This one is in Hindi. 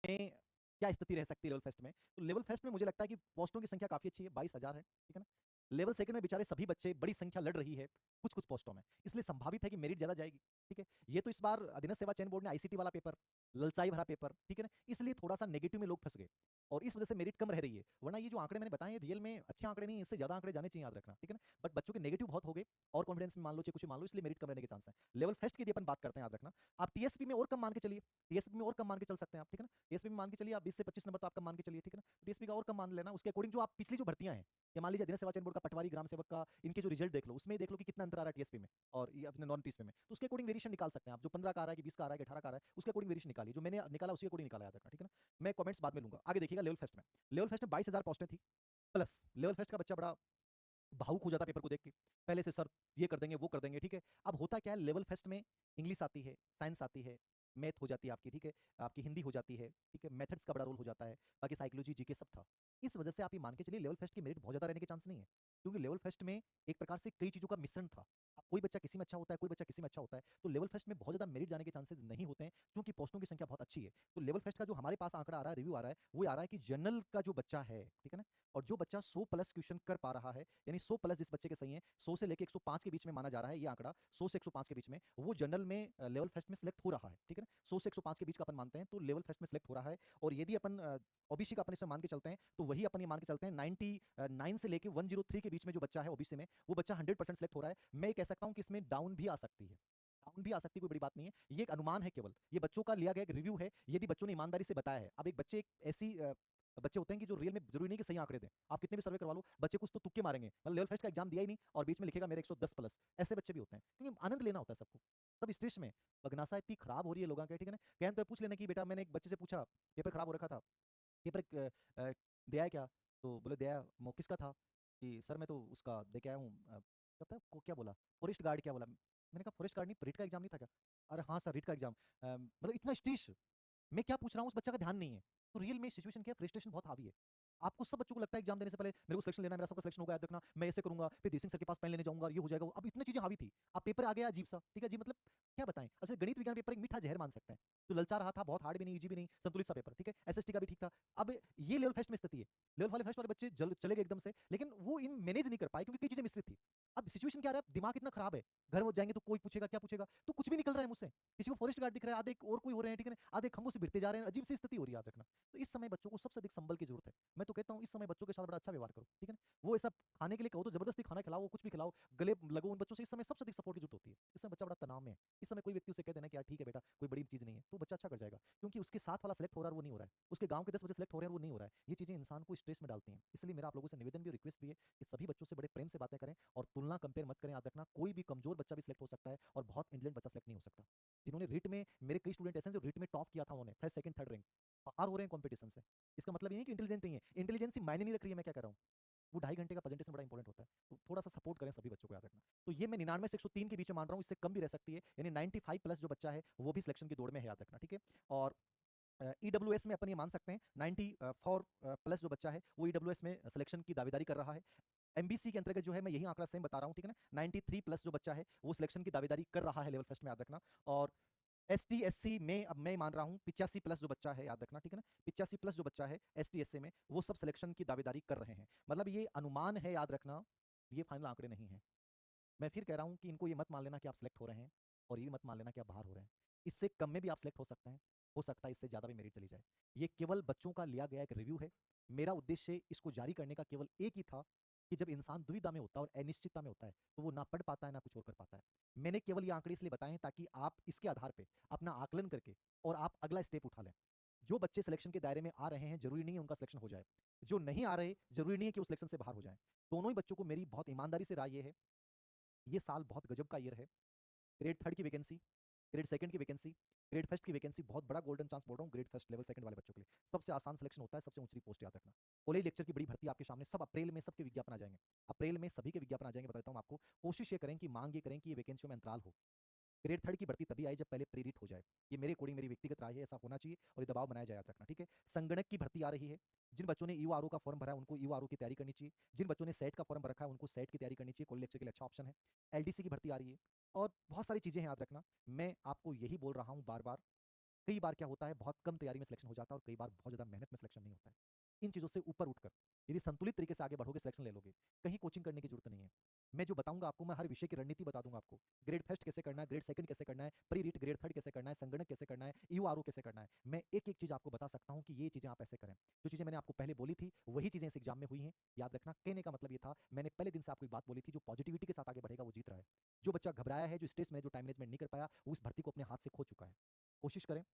में क्या स्थिति रह सकती है लेवल फर्स्ट में? तो लेवल फर्स्ट में मुझे लगता है कि पोस्टों की संख्या काफ़ी अच्छी है, 22,000 है, ठीक है ना? लेवल सेकंड में बेचारे सभी बच्चे बड़ी संख्या लड़ रही है, कुछ-कुछ पोस्टों में, इसलिए संभावित है कि मेरिट ज़्यादा जाएगी, ठीक है? ये तो इस बार अधीनस्थ सेवा चयन बोर्ड ने आईसीटी वाला पेपर, ललचाई भरा पेपर, ठीक है ना? इसलिए थोड़ा-सा नेगेटिव में लोग फँस गए और इस वजह से मेरिट कम रह रही है। वरना ये जो आंकड़े मैंने बताए हैं रियल में अच्छे आंकड़े नहीं हैं, इससे ज़्यादा आंकड़े जाने चाहिए, याद रखना, ठीक है ना? बट बच्चों के नेगेटिव बहुत हो गए और कॉन्फिडेंस में मान लो, चाहे कुछ भी मान लो, इसलिए मेरिट कम रहने के चांस हैं। लेवल फर्स्ट की यदि अपन बात करते हैं, याद रखना, आप टीएसपी में और कम मान के चलिए, टीएसपी में और कम मान के चल सकते हैं आप, ठीक है ना? टीएसपी में मान के चलिए आप 20 से 25 नंबर तो आप कम मान के चलिए, ठीक है ना? टीएसपी का और कम मान लेना, उसके अकॉर्डिंग जो आप पिछली जो भर्तियाँ हैं, या मान लीजिए अधीनस्थ सेवा चयन बोर्ड का पटवारी, ग्राम सेवक का, इनके जो रिजल्ट देख लो, उसमें देख लो कि कितना अंतर आ रहा है टीएसपी में और ये अपने नॉन टीएसपी में। तो उसके अकॉर्डिंग वेरिएशन निकाल सकते हैं आप, जो 15 का आ रहा है कि 20 का आ रहा है कि 18 का आ रहा है, उसके अकॉर्डिंग वेरिएशन निकालिए। जो मैंने निकाला उसी अकॉर्डिंग निकाला, याद रखना, ठीक है ना? मैं कमेंट्स बाद में लूँगा। आगे देखिएगा लेवल फर्स्ट में। लेवल फर्स्ट में 22,000 पोस्टें थी, प्लस लेवल फर्स्ट का बच्चा बड़ा भावुक हो जाता पेपर को देख के। पहले से सर ये कर देंगे, वो कर देंगे, ठीक है? अब होता क्या है लेवल फर्स्ट में इंग्लिश आती है, साइंस आती है, मैथ हो जाती है आपकी, ठीक है? आपकी हिंदी हो जाती है, ठीक है? मेथड्स का बड़ा रोल हो जाता है, बाकी साइकोलॉजी, जीके सब था। इस वजह से आप ये मान के चलिए लेवल फर्स्ट की मेरिट बहुत ज़्यादा रहने के चांस नहीं है। क्योंकि लेवल फर्स्ट में एक प्रकार से कई चीज़ों का मिश्रण था। अब कोई बच्चा किसी में अच्छा होता है, कोई बच्चा किसी में अच्छा होता है, तो लेवल फर्स्ट में बहुत ज़्यादा मेरिट जाने के चांसेस नहीं होते हैं, क्योंकि पोस्टों की संख्या बहुत अच्छी है। तो लेवल फर्स्ट का जो हमारे पास आंकड़ा आ रहा है, रिव्यू आ रहा है, वो ये आ रहा है कि जनरल का जो बच्चा है, ठीक है ना? और जो बच्चा 100 प्लस क्वेश्चन कर पा रहा है, यानी 100 प्लस जिस बच्चे के सही हैं, 100 से लेके 105 के बीच में माना जा रहा है ये आंकड़ा, 100 से 105 के बीच में, वो जनरल में लेवल फर्स्ट में सिलेक्ट हो रहा है, ठीक है ना? 100 से 105 के बीच का अपन मानते हैं, तो लेवल फर्स्ट में सिलेक्ट हो रहा है और यदि अपन ओबीसी का अपन इसमें मान के चलते हैं, तो वही अपन ये मान के चलते हैं 99 से लेके 103 के बीच में जो बच्चा है ओबीसी में, वो बच्चा 100% सिलेक्ट हो रहा है। मैं ये कह सकता हूँ कि इसमें डाउन भी आ सकती है। डाउन भी आ सकती है, कोई बड़ी बात नहीं है। ये एक अनुमान है केवल। ये बच्चों का लिया गया एक रिव्यू है, यदि बच्चों ने ईमानदारी से बताया है। अब एक बच्चे एक ऐसी बच्चे होते हैं कि जो रियल में ज़रूरी नहीं कि सही आंकड़े दें। आप कितने भी सर्वे करवा लो, बच्चे कुछ तो तुक्के मारेंगे। मतलब लेवल फर्स्ट का एग्जाम दिया ही नहीं और बीच में लिखेगा मेरे 110 प्लस। ऐसे बच्चे भी होते हैं, क्योंकि आनंद लेना होता है सबको। सब स्ट्रेस में, बगनासा इतनी खराब हो रही है लोगों की, ठीक है ना? कहन तो पूछ लेना कि बेटा, मैंने एक बच्चे से पूछा, पेपर खराब हो रखा था, पेपर दिया है क्या? तो बोले दिया है। किसका था? कि सर मैं तो उसका दे के आया हूँ। क्या पता को क्या बोला? फॉरेस्ट गार्ड क्या बोला? मैंने कहा फॉरेस्ट गार्ड नहीं, रिट का एग्जाम नहीं था क्या? अरे हाँ सर, रिट का एग्जाम। मतलब इतना स्ट्रेस, मैं क्या पूछ रहा हूँ उस बच्चा का ध्यान नहीं है। तो रियल में सिचुएशन क्या है, फ्रस्ट्रेशन बहुत हावी है। आपको सब बच्चों को लगता है एग्जाम देने से पहले मेरे को सिलेक्शन लेना है, मेरा सबका सिलेक्शन होगा, याद रखना, मैं ऐसे करूंगा, फिर देसिंग सर के पास पेन लेने जाऊंगा, ये हो जाएगा। अब इतनी चीजें हावी थी, अब पेपर आ गया अजीब सा, ठीक है जी, मतलब क्या बताएं। अच्छा, गणित विज्ञान पेपर एक मीठा जहर मान सकते हैं, जो ललचा रहा था, बहुत हार्ड भी नहीं, इजी भी नहीं, संतुलित सा पेपर, ठीक है? एसएसटी का भी ठीक था। अब ये लेवल फर्स्ट में स्थिति है, लेवल वाले फर्स्ट वाले बच्चे चले गए एकदम से, लेकिन वो इन मैनेज नहीं कर पाए क्योंकि कई चीजें मिश्रित थी। अब सिचुएशन क्या रहा है, दिमाग इतना खराब है, घर वो जाएंगे तो कोई पूछेगा क्या पूछेगा, तो कुछ भी निकल रहा है मुझसे। किसी को फॉरेस्ट गार्ड दिख रहा है, आधे और कोई हो रहे हैं, ठीक है ना? आधे खंभों से भिड़ते जा रहे हैं, अजीब सी स्थिति हो रही है, याद रखना। तो इस समय बच्चों को सबसे अधिक संबल की जरूरत है। मैं तो कहता हूँ इस समय बच्चों के साथ बड़ा अच्छा व्यवहार करो, ठीक है ना? वो ऐसा खाने के लिए कहो तो जबरदस्ती खाना खिलाओ, कुछ भी खिलाओ, गले लगो उन बच्चों से। इस समय सबसे अधिक सपोर्ट की जरूरत होती है। इस समय बच्चा बड़ा तनाव में है। इस समय कोई व्यक्ति उसे कह देना कि यार ठीक है बेटा, कोई बड़ी चीज नहीं है, तो बच्चा अच्छा कर जाएगा, क्योंकि उसके साथ वाला सेलेक्ट हो रहा है, वो नहीं हो रहा है। उसके गांव के 10 बच्चे सेलेक्ट हो रहे हैं, वो नहीं हो रहा है। ये चीजें इंसान को स्ट्रेस में डालती हैं। इसलिए मेरा आप लोगों से निवेदन भी और रिक्वेस्ट भी है कि सभी बच्चों से बड़े प्रेम से बातें करें और तुलना कंपेयर मत करें। याद रखना, कोई भी कमजोर बच्चा भी सिलेक्ट हो सकता है और बहुत इंटेलिजेंट बच्चा सिलेक्ट नहीं हो सकता। जिन्होंने रिट में, मेरे कई स्टूडेंट ऐसे हैं जो रिट में टॉप किया था, उन्होंने फर्स्ट सेकंड थर्ड रैंक, बाहर हो रहे हैं कंपटीशन से। इसका मतलब ये नहीं कि इंटेलिजेंट नहीं है, इंटेलिजेंसी मायने नहीं रख रही है। मैं क्या कर रहा हूँ, वो 2.5 घंटे का प्रेजेंटेशन बड़ा इंपॉर्टेंट होता है, तो थोड़ा सा सपोर्ट करें सभी बच्चों को, याद रखना। तो ये मैं 99 से 103 के बीच में मान रहा हूँ, इससे कम भी रह सकती है, यानी 95 प्लस जो बच्चा है वो भी सिलेक्शन की दौड़ में है, याद रखना, ठीक है? और ईडब्ल्यूएस में अपन ये मान सकते हैं 94 प्लस जो बच्चा है वो ईडब्ल्यूएस में सिलेक्शन की दावेदारी कर रहा है। एमबीसी के अंतर्गत जो है, मैं यही आंकड़ा सेम बता रहा हूँ, ठीक है ना? 93 प्लस जो बच्चा है वो सिलेक्शन की दावेदारी कर रहा है लेवल फर्स्ट में, याद रखना। और एस टी एस सी में अब मैं मान रहा हूँ 85 प्लस जो बच्चा है, याद रखना, ठीक है ना? 85 प्लस जो बच्चा है एस टी एस सी में, वो सब सिलेक्शन की दावेदारी कर रहे हैं। मतलब ये अनुमान है, याद रखना, ये फाइनल आंकड़े नहीं है। मैं फिर कह रहा हूँ कि इनको ये मत मान लेना कि आप सिलेक्ट हो रहे हैं और ये भी मत मान लेना कि आप बाहर हो रहे हैं। इससे कम में भी आप सिलेक्ट हो सकते हैं, हो सकता है इससे ज़्यादा भी मेरिट चली जाए। ये केवल बच्चों का लिया गया एक रिव्यू है। मेरा उद्देश्य इसको जारी करने का केवल एक ही था कि जब इंसान दुविधा में होता है और अनिश्चितता में होता है, तो वो ना पढ़ पाता है ना कुछ और कर पाता है। मैंने केवल ये आंकड़े इसलिए बताए हैं ताकि आप इसके आधार पर अपना आकलन करके और आप अगला स्टेप उठा लें। जो बच्चे सिलेक्शन के दायरे में आ रहे हैं, जरूरी नहीं है उनका सिलेक्शन हो जाए। जो नहीं आ रहे, जरूरी नहीं है कि वो सिलेक्शन से बाहर हो जाए। दोनों ही बच्चों को मेरी बहुत ईमानदारी से राय ये है, ये साल बहुत गजब का ईयर है। ग्रेड थर्ड की वैकेंसी, ग्रेड सेकंड की वैकेंसी, ग्रेड फर्स्ट की वैकेंसी, बहुत बड़ा गोल्डन चांस बोल रहा हूँ ग्रेड फर्स्ट लेवल सेकंड वाले बच्चों के लिए। सबसे आसान सिलेक्शन होता है, सबसे ऊंची पोस्ट, याद रखना। कॉलेज लेक्चर की बड़ी भर्ती आपके सामने, सब अप्रैल में सबके विज्ञापन आ जाएंगे। अप्रैल में सभी के विज्ञापन आ जाएंगे, बताता हूँ आपको। कोशिश ये करें कि मांग ये करें कि ये वैकेंसियों में अंतराल हो। ग्रेड थर्ड की भर्ती तभी आई जब पहले प्रेरित हो जाए। ये मेरे अकॉर्डिंग, मेरी व्यक्तिगत राय है, ऐसा होना चाहिए और ये दबाव बनाया जाए, याद रखना, ठीक है? संगणक की भर्ती आ रही है। जिन बच्चों ने ईओआरओ का फॉर्म भरा है उनको ईओआरओ की तैयारी करनी चाहिए। जिन बच्चों ने सेट का फॉर्म भर रखा है उनको सेट की तैयारी करनी चाहिए, कॉलेज लेक्चर के लिए अच्छा ऑप्शन है। एलडीसी की भर्ती आ रही है और बहुत सारी चीजें हैं, याद रखना। मैं आपको यही बोल रहा हूं बार बार कई बार क्या होता है, बहुत कम तैयारी में सिलेक्शन हो जाता है और कई बार बहुत ज़्यादा मेहनत में सिलेक्शन नहीं होता है। इन चीज़ों से ऊपर उठकर यदि संतुलित तरीके से आगे बढ़ोगे, सिलेक्शन ले लोगे। कहीं कोचिंग करने की ज़रूरत नहीं है। मैं जो बताऊँगा आपको, मैं हर विषय की रणनीति बता दूँगा आपको। ग्रेड फर्स्ट कैसे करना है, ग्रेड सेकंड कैसे करना है, प्री रीट ग्रेड थर्ड कैसे करना है, संगणक कैसे करना है, ईयूआरओ कैसे करना है। मैं एक-एक चीज़ आपको बता सकता हूँ कि ये चीज़ें आप ऐसे करें। जो चीज़ें मैंने आपको पहले बोली थी, वही चीज़ें इस एग्ज़ाम में हुई हैं। याद रखना, कहने का मतलब ये था, मैंने पहले दिन से आपको एक बात बोली थी, जो पॉजिटिविटी के साथ आगे बढ़ेगा वो जीत रहा है। जो बच्चा घबराया है, जो स्ट्रेस में है, जो टाइम मैनेजमेंट नहीं कर पाया, वो इस भर्ती को अपने हाथ से खो चुका है। कोशिश करें